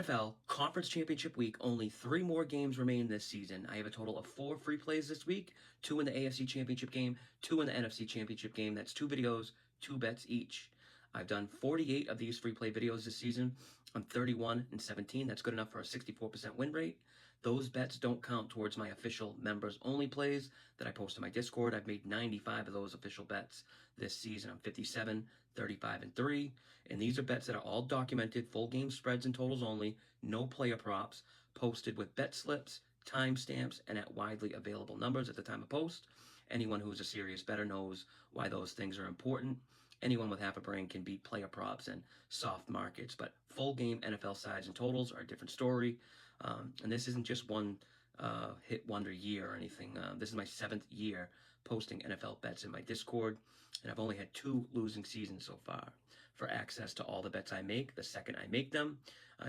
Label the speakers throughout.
Speaker 1: NFL Conference Championship Week, only 3 more games remain this season. I have a total of 4 free plays this week, 2 in the AFC Championship game, 2 in the NFC Championship game. That's 2 videos, 2 bets each. I've done 48 of these free play videos this season. I'm 31-17. That's good enough for a 64% win rate. Those bets don't count towards my official members only plays that I post in my Discord. I've made 95 of those official bets this season. I'm 57, 35-3. And these are bets that are all documented, full game spreads and totals only, no player props, posted with bet slips, timestamps, and at widely available numbers at the time of post. Anyone who's a serious bettor knows why those things are important. Anyone with half a brain can beat player props and soft markets, but full game NFL sides and totals are a different story. And this isn't just one hit wonder year or anything. This is my 7th year posting NFL bets in my Discord, and I've only had 2 losing seasons so far. For access to all the bets I make, the second I make them,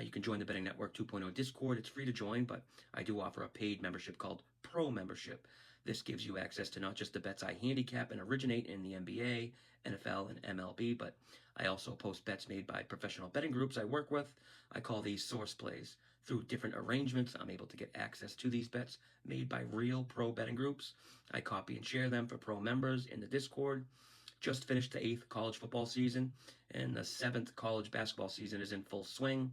Speaker 1: you can join the Betting Network 2.0 Discord. It's free to join, but I do offer a paid membership called Pro Membership. This gives you access to not just the bets I handicap and originate in the NBA, NFL, and MLB, but I also post bets made by professional betting groups I work with. I call these source plays. Through different arrangements, I'm able to get access to these bets made by real pro betting groups. I copy and share them for pro members in the Discord. Just finished the 8th college football season, and the 7th college basketball season is in full swing.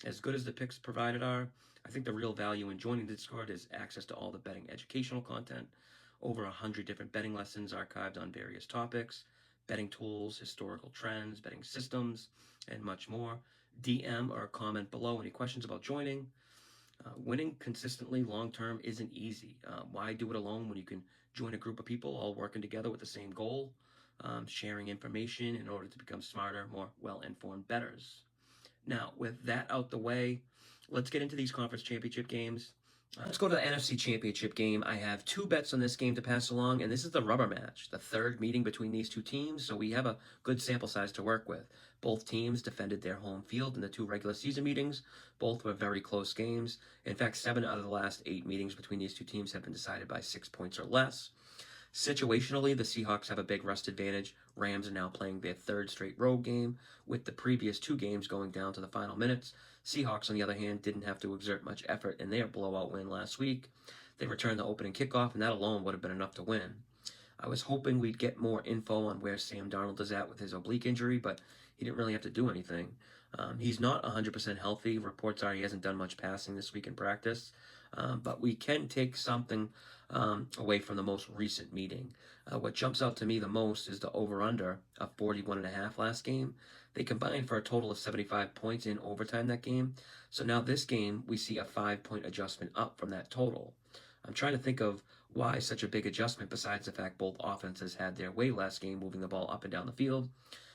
Speaker 1: As good as the picks provided are, I think the real value in joining the Discord is access to all the betting educational content, over 100 different betting lessons archived on various topics, betting tools, historical trends, betting systems, and much more. DM or comment below any questions about joining. Winning consistently long-term isn't easy. Why do it alone when you can join a group of people all working together with the same goal, sharing information in order to become smarter, more well-informed bettors? Now, with that out the way, let's get into these conference championship games. Let's go to the NFC Championship game. I have 2 bets on this game to pass along, and this is the rubber match, the 3rd meeting between these 2 teams, so we have a good sample size to work with. Both teams defended their home field in the 2 regular season meetings. Both were very close games. In fact, 7 out of the last 8 meetings between these 2 teams have been decided by 6 points or less. Situationally, the Seahawks have a big rust advantage. Rams are now playing their 3rd straight road game, with the previous 2 games going down to the final minutes. Seahawks, on the other hand, didn't have to exert much effort in their blowout win last week. They returned the opening kickoff, and that alone would have been enough to win. I was hoping we'd get more info on where Sam Darnold is at with his oblique injury, but he didn't really have to do anything. He's not 100% healthy. Reports are he hasn't done much passing this week in practice. But we can take something away from the most recent meeting. What jumps out to me the most is the over-under of 41.5 last game. They combined for a total of 75 points in overtime that game. So now this game, we see a 5-point adjustment up from that total. I'm trying to think of why such a big adjustment besides the fact both offenses had their way last game, moving the ball up and down the field.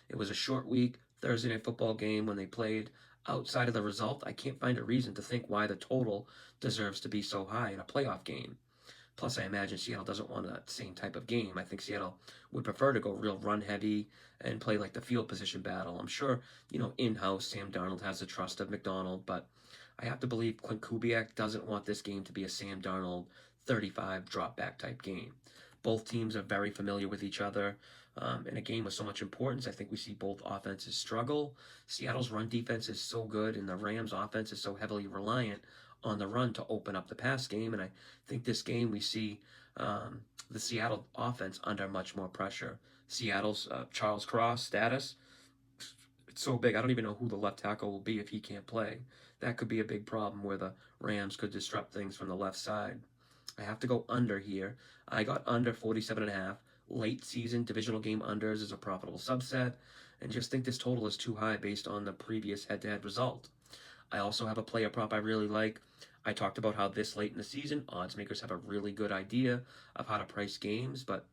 Speaker 1: It was a short week, Thursday night football game when they played. Outside of the result, I can't find a reason to think why the total deserves to be so high in a playoff game. Plus, I imagine Seattle doesn't want that same type of game. I think Seattle would prefer to go real run-heavy and play like the field position battle. I'm sure, in-house, Sam Darnold has the trust of McDonald, but I have to believe Clint Kubiak doesn't want this game to be a Sam Darnold 35 drop-back type game. Both teams are very familiar with each other. In a game with so much importance, I think we see both offenses struggle. Seattle's run defense is so good, and the Rams' offense is so heavily reliant on the run to open up the pass game. And I think this game we see the Seattle offense under much more pressure. Seattle's Charles Cross status, it's so big. I don't even know who the left tackle will be if he can't play. That could be a big problem where the Rams could disrupt things from the left side. I have to go under here. I got under 47.5. Late season divisional game unders is a profitable subset, and just think this total is too high based on the previous head-to-head result. I also have a player prop I really like. I talked about how this late in the season, odds makers have a really good idea of how to price games, but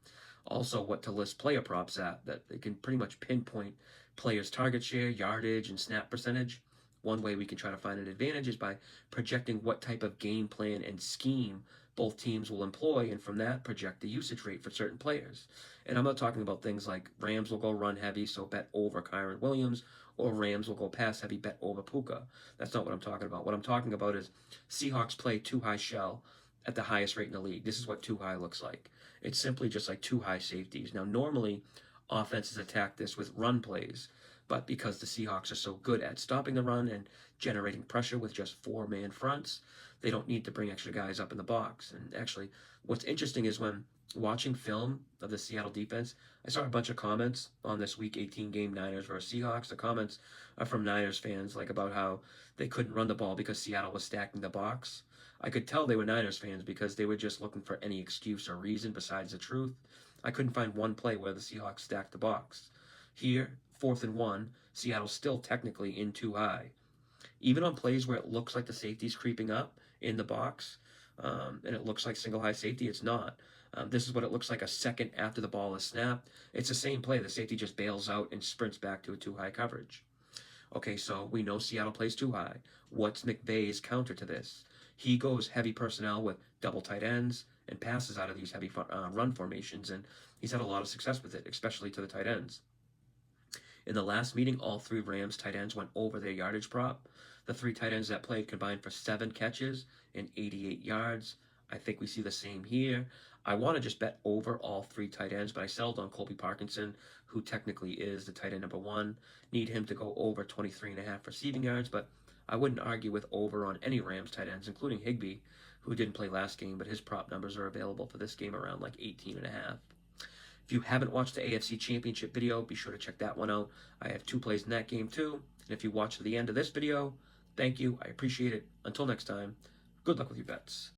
Speaker 1: also what to list player props at, that they can pretty much pinpoint players' target share, yardage, and snap percentage. One way we can try to find an advantage is by projecting what type of game plan and scheme both teams will employ, and from that, project the usage rate for certain players. And I'm not talking about things like Rams will go run heavy, so bet over Kyron Williams, or Rams will go pass heavy, bet over Puka. That's not what I'm talking about. What I'm talking about is Seahawks play too high shell at the highest rate in the league. This is what too high looks like. It's simply just like too high safeties. Now, normally, offenses attack this with run plays, But because the Seahawks are so good at stopping the run and generating pressure with just 4-man fronts, they don't need to bring extra guys up in the box. And actually, what's interesting is when watching film of the Seattle defense, I saw a bunch of comments on this Week 18 game, Niners versus Seahawks. The comments are from Niners fans, like about how they couldn't run the ball because Seattle was stacking the box. I could tell they were Niners fans because they were just looking for any excuse or reason besides the truth. I couldn't find one play where the Seahawks stacked the box. Here, 4th and 1, Seattle's still technically in too high. Even on plays where it looks like the safety's creeping up in the box, and it looks like single high safety, it's not. This is what it looks like a second after the ball is snapped. It's the same play. The safety just bails out and sprints back to a too high coverage. Okay, so we know Seattle plays too high. What's McVay's counter to this? He goes heavy personnel with double tight ends and passes out of these heavy run formations, and he's had a lot of success with it, especially to the tight ends. In the last meeting, all 3 Rams tight ends went over their yardage prop. The 3 tight ends that played combined for 7 catches and 88 yards. I think we see the same here. I want to just bet over all 3 tight ends, but I settled on Colby Parkinson, who technically is the tight end number 1. Need him to go over 23.5 receiving yards, but I wouldn't argue with over on any Rams tight ends, including Higbee, who didn't play last game, but his prop numbers are available for this game around like 18.5. If you haven't watched the AFC Championship video, be sure to check that one out. I have 2 plays in that game too. And if you watch to the end of this video, thank you. I appreciate it. Until next time, good luck with your bets.